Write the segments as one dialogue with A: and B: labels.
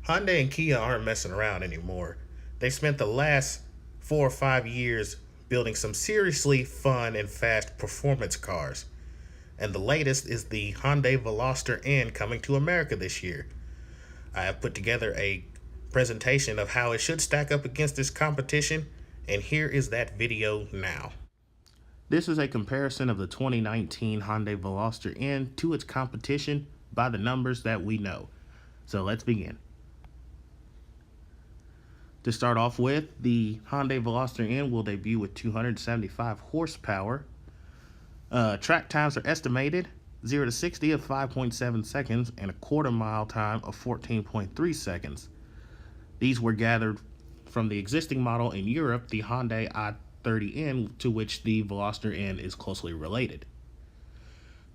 A: Hyundai and Kia aren't messing around anymore. They spent the last 4 or 5 years building some seriously fun and fast performance cars. And the latest is the Hyundai Veloster N coming to America this year. I have put together a presentation of how it should stack up against this competition, and here is that video now. This is a comparison of the 2019 Hyundai Veloster N to its competition by the numbers that we know. So let's begin. To start off with, the Hyundai Veloster N will debut with 275 horsepower. Track times are estimated 0 to 60 of 5.7 seconds and a quarter mile time of 14.3 seconds. These were gathered from the existing model in Europe, the Hyundai i30N, to which the Veloster N is closely related.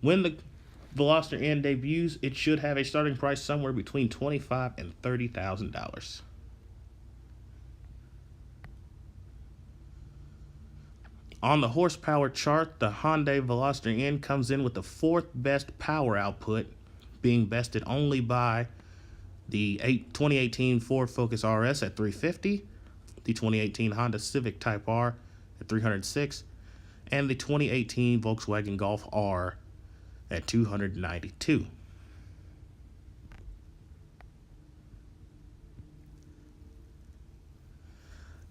A: When the Veloster N debuts, it should have a starting price somewhere between $25,000 and $30,000. On the horsepower chart, the Hyundai Veloster N comes in with the fourth best power output, being bested only by the 2018 Ford Focus RS at 350, the 2018 Honda Civic Type R at 306, and the 2018 Volkswagen Golf R at 292.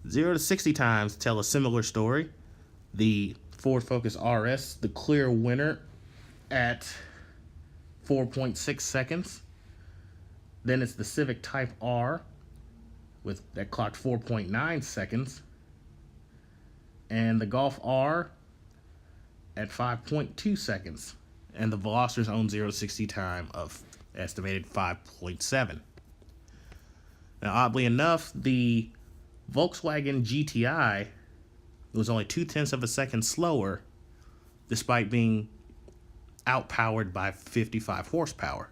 A: Zero to 60 times tell a similar story. The Ford Focus RS, the clear winner at 4.6 seconds. Then it's the Civic Type R that clocked 4.9 seconds. And the Golf R at 5.2 seconds. And the Veloster's own 0 to 60 time of estimated 5.7. Now, oddly enough, the Volkswagen GTI was only 0.2 of a second slower, despite being outpowered by 55 horsepower.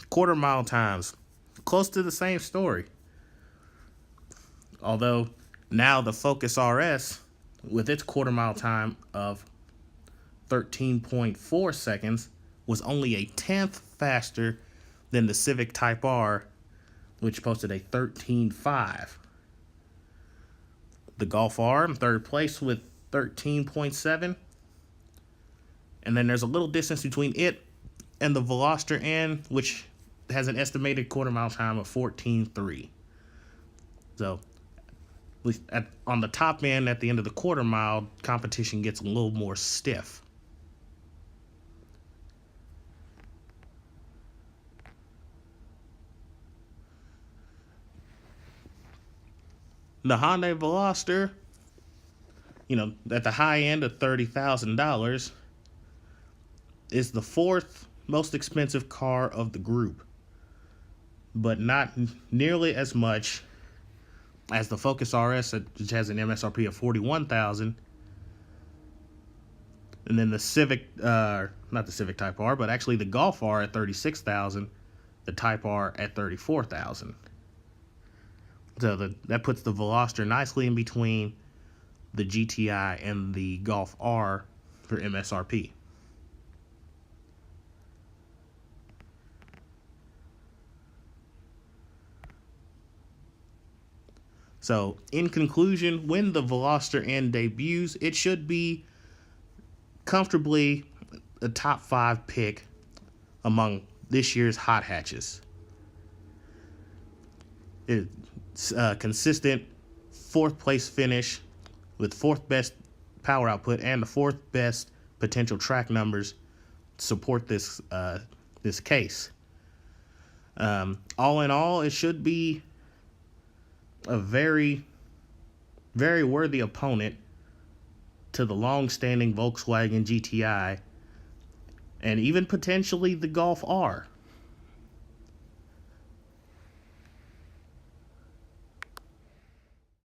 A: Quarter mile times, close to the same story. Although now the Focus RS, with its quarter mile time of 13.4 seconds, was only a 10th faster than the Civic Type R, which posted a 13.5. The Golf R in third place with 13.7. And then there's a little distance between it and the Veloster N, which has an estimated quarter mile time of 14.3. So on the top end, at the end of the quarter mile, competition gets a little more stiff. The Hyundai Veloster, at the high end of $30,000, is the fourth most expensive car of the group, but not nearly as much as the Focus RS, which has an MSRP of $41,000, and then the Civic, not the Civic Type R, but actually the Golf R at $36,000, the Type R at $34,000. So that puts the Veloster nicely in between the GTI and the Golf R for MSRP. So, in conclusion, when the Veloster N debuts, it should be comfortably a top 5 pick among this year's hot hatches. It's a consistent 4th place finish with 4th best power output and the 4th best potential track numbers support this case. All in all, it should be a very, very worthy opponent to the long-standing Volkswagen GTI and even potentially the Golf R.